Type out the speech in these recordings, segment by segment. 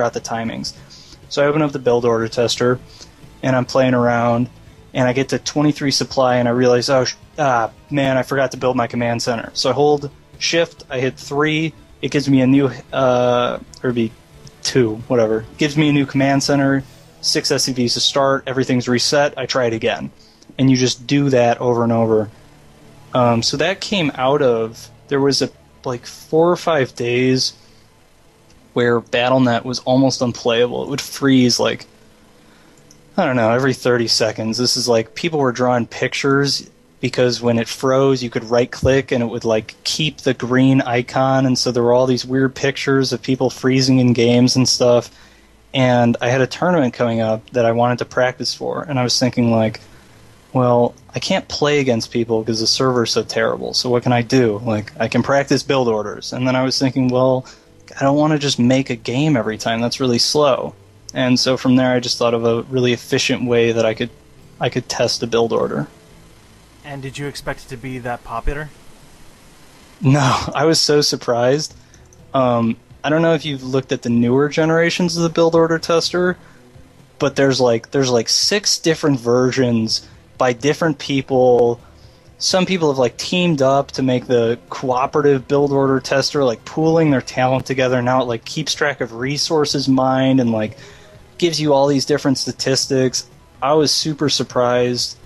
out the timings. So I open up the build order tester, and I'm playing around, and I get to 23 supply, and I realize, man, I forgot to build my command center. So I hold shift, I hit 3, it gives me a new, or it'd be 2, whatever. It gives me a new command center, 6 SCVs to start, everything's reset, I try it again. And you just do that over and over. So that came out of, there was like 4 or 5 days where BattleNet was almost unplayable. It would freeze like, I don't know, every 30 seconds. This is like, people were drawing pictures because when it froze, you could right-click and it would like keep the green icon, and so there were all these weird pictures of people freezing in games and stuff. And I had a tournament coming up that I wanted to practice for, and I was thinking like, well, I can't play against people because the server's so terrible, so what can I do? Like, I can practice build orders. And then I was thinking, well, I don't want to just make a game every time. That's really slow. And so from there, I just thought of a really efficient way that I could test a build order. And did you expect it to be that popular? No, I was so surprised. I don't know if you've looked at the newer generations of the build order tester, but there's like 6 different versions by different people. Some people have like teamed up to make the cooperative build order tester, like pooling their talent together. Now it like keeps track of resources mined and like gives you all these different statistics. I was super surprised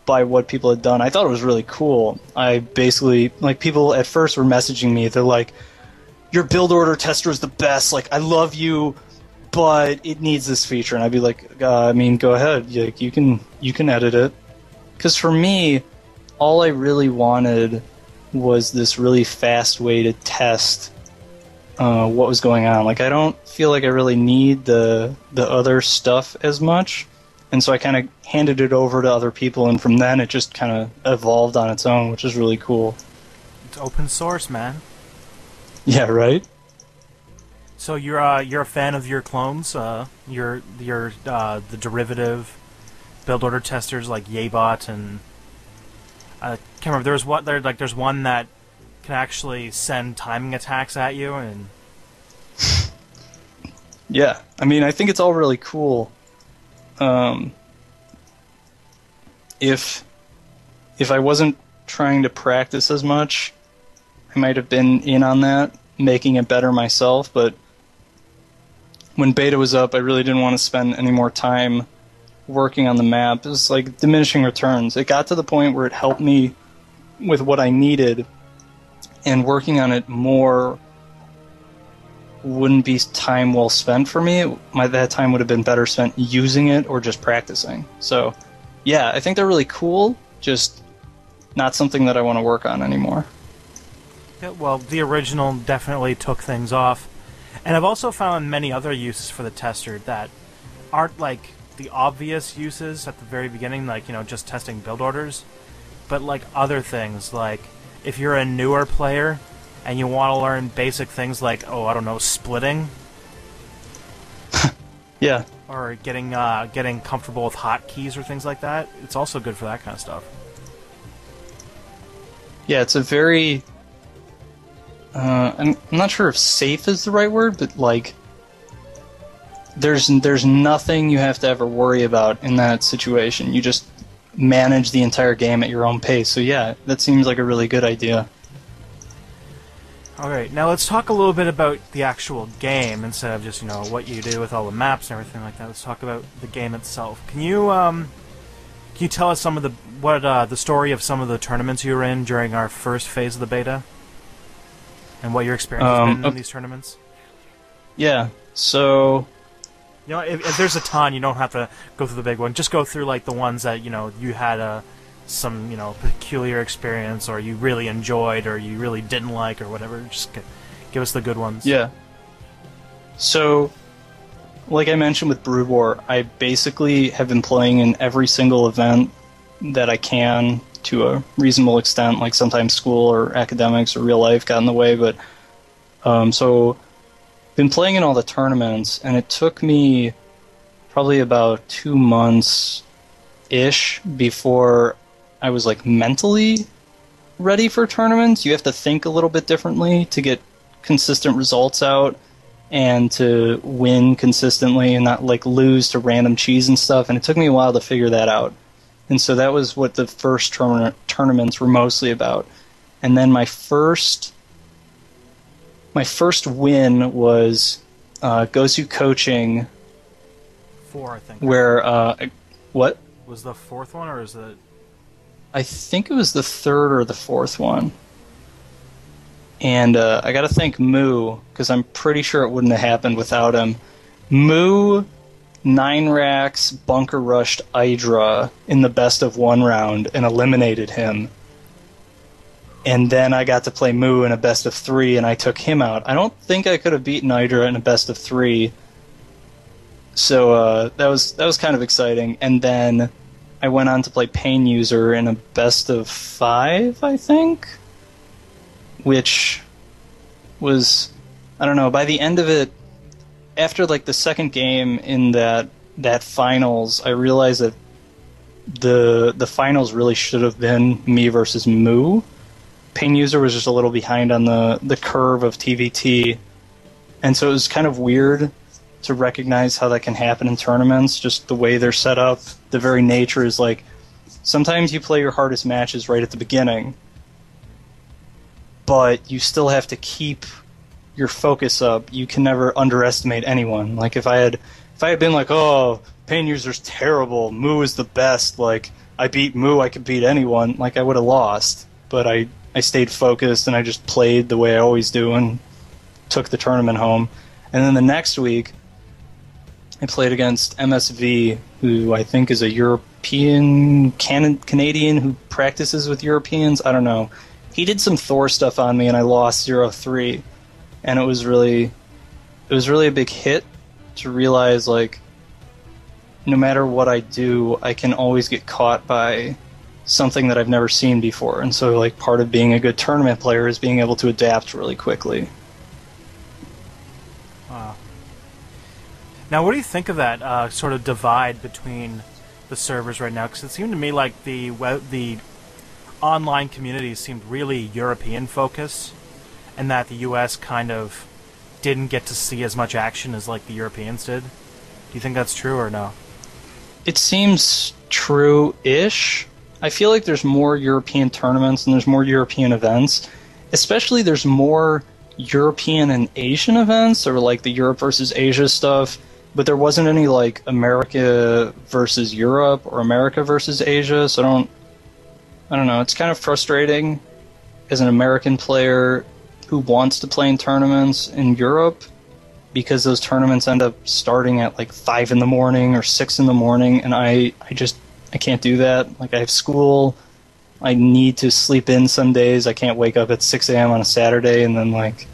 by what people had done. I thought it was really cool. I basically, like, people at first were messaging me. They're like, your build order tester is the best. Like, I love you, but it needs this feature. And I'd be like, I mean, go ahead. Like, you can edit it. Because for me, all I really wanted was this really fast way to test what was going on. Like, I don't feel like I really need the other stuff as much. And so I kind of handed it over to other people, and from then it just kind of evolved on its own, which is really cool. It's open source, man. Yeah, right? So you're a fan of your clones? You're the derivative build order testers like Yaybot and I can't remember. There's one that can actually send timing attacks at you, and yeah, I mean, I think it's all really cool. If I wasn't trying to practice as much, I might have been in on that, making it better myself, but when beta was up, I really didn't want to spend any more time working on the map. It was like diminishing returns. It got to the point where it helped me with what I needed, and working on it more wouldn't be time well spent for me. That time would have been better spent using it or just practicing. So, yeah, I think they're really cool, just not something that I want to work on anymore. Yeah, well, the original definitely took things off. And I've also found many other uses for the tester that aren't like the obvious uses at the very beginning, like, you know, just testing build orders, but like other things, like if you're a newer player and you want to learn basic things like, oh, I don't know, splitting. Yeah. Or getting comfortable with hotkeys or things like that. It's also good for that kind of stuff. Yeah, it's a very... I'm not sure if safe is the right word, but like, there's nothing you have to ever worry about in that situation. You just manage the entire game at your own pace. So yeah, that seems like a really good idea. Alright, now let's talk a little bit about the actual game instead of just, you know, what you do with all the maps and everything like that. Let's talk about the game itself. Can you tell us some of the story of some of the tournaments you were in during our first phase of the beta? And what your experience has been in these tournaments? Yeah, so... You know, if there's a ton, you don't have to go through the big one. Just go through, like, the ones that, you know, you had some, you know, peculiar experience, or you really enjoyed, or you really didn't like, or whatever. Just give us the good ones. Yeah. So, like I mentioned with Brood War, I basically have been playing in every single event that I can to a reasonable extent. Like, sometimes school or academics or real life got in the way, but so been playing in all the tournaments, and it took me probably about 2 months-ish before I was like mentally ready for tournaments. You have to think a little bit differently to get consistent results out, and to win consistently and not like lose to random cheese and stuff. And it took me a while to figure that out. And so that was what the first tournaments were mostly about. And then my first win was Gosu Coaching. 4, I think. Where what was the 4th one, or is it? I think it was the 3rd or the 4th one. And I got to thank Moo, because I'm pretty sure it wouldn't have happened without him. Moo 9-racks bunker rushed Hydra in the best of 1 round and eliminated him. And then I got to play Moo in a best of 3, and I took him out. I don't think I could have beaten Hydra in a best of 3. So that was kind of exciting. And then I went on to play Pain User in a best of 5, I think, which was, I don't know, by the end of it, after like the second game in that finals, I realized that the finals really should have been me versus Moo. Pain User was just a little behind on the curve of TVT, and so it was kind of weird to recognize how that can happen in tournaments, just the way they're set up. The very nature is like, sometimes you play your hardest matches right at the beginning, but you still have to keep your focus up. You can never underestimate anyone. Like if I had been like, oh, Pain User's terrible, Moo is the best, like I beat Moo, I could beat anyone, like I would have lost. But I stayed focused and I just played the way I always do and took the tournament home. And then the next week I played against MSV, who I think is a European Canadian who practices with Europeans. I don't know. He did some Thor stuff on me, and I lost 0-3. And it was really a big hit to realize, like, no matter what I do, I can always get caught by something that I've never seen before. And so, like, part of being a good tournament player is being able to adapt really quickly. Wow. Now, what do you think of that sort of divide between the servers right now? Because it seemed to me like the online community seemed really European-focused, and that the U.S. kind of didn't get to see as much action as like the Europeans did. Do you think that's true or no? It seems true-ish. I feel like there's more European tournaments and there's more European events. Especially there's more European and Asian events, or like the Europe versus Asia stuff. But there wasn't any like America versus Europe or America versus Asia, so I don't know, it's kind of frustrating as an American player who wants to play in tournaments in Europe, because those tournaments end up starting at like 5 in the morning or 6 in the morning, and I can't do that. Like, I have school, I need to sleep in some days, I can't wake up at 6 a.m. on a Saturday and then like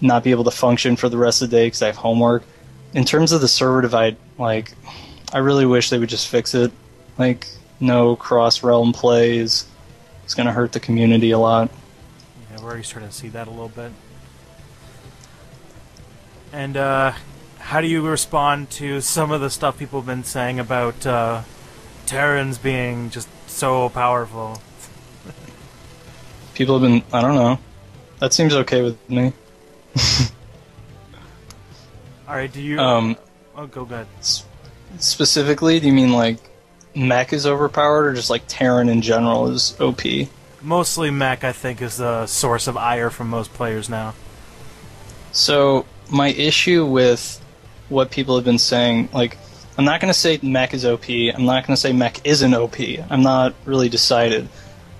not be able to function for the rest of the day because I have homework. In terms of the server divide, like, I really wish they would just fix it. Like, no cross-realm plays. It's going to hurt the community a lot. Yeah, we're already starting to see that a little bit. And how do you respond to some of the stuff people have been saying about Terrans being just so powerful? People have been, I don't know. That seems okay with me. Alright, do you... go ahead. Specifically, do you mean like mech is overpowered, or just like Terran in general is OP? Mostly mech, I think, is the source of ire from most players now. So, my issue with what people have been saying, like, I'm not going to say mech is OP, I'm not going to say mech isn't OP, I'm not really decided.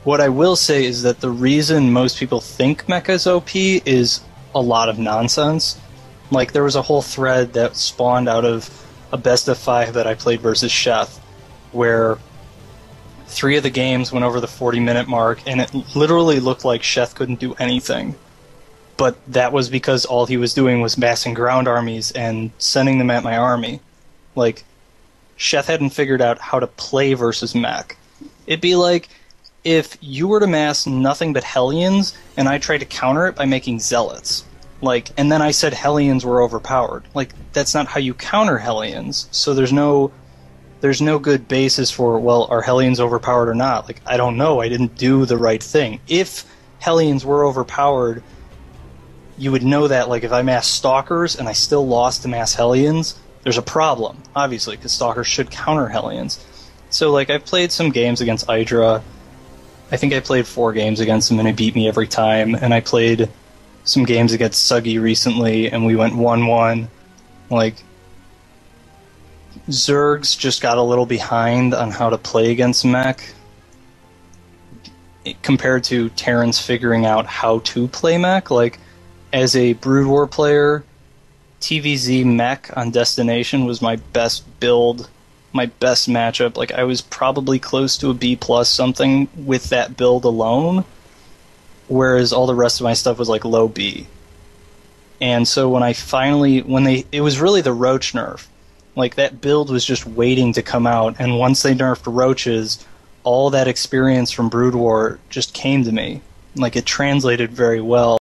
What I will say is that the reason most people think mech is OP is a lot of nonsense. Like, there was a whole thread that spawned out of a best of 5 that I played versus Chef, where 3 of the games went over the 40-minute mark, and it literally looked like Chef couldn't do anything. But that was because all he was doing was massing ground armies and sending them at my army. Like, Chef hadn't figured out how to play versus mech. It'd be like if you were to mass nothing but Hellions, and I tried to counter it by making Zealots. Like, and then I said Hellions were overpowered. Like, that's not how you counter Hellions. So there's no good basis for, well, are Hellions overpowered or not? Like, I don't know. I didn't do the right thing. If Hellions were overpowered, you would know that, like, if I mass Stalkers and I still lost to mass Hellions, there's a problem, obviously, because Stalkers should counter Hellions. So, like, I've played some games against Hydra. I think I played 4 games against him, and he beat me every time. And I played some games against Suggy recently, and we went 1-1. Like, Zergs just got a little behind on how to play against mech, compared to Terrans figuring out how to play mech. Like, as a Brood War player, TVZ mech on Destination was my best build, my best matchup. Like, I was probably close to a B+ something with that build alone, whereas all the rest of my stuff was like low B. And so when I finally, it was really the Roach nerf. Like, that build was just waiting to come out, and once they nerfed Roaches, all that experience from Brood War just came to me. Like, it translated very well.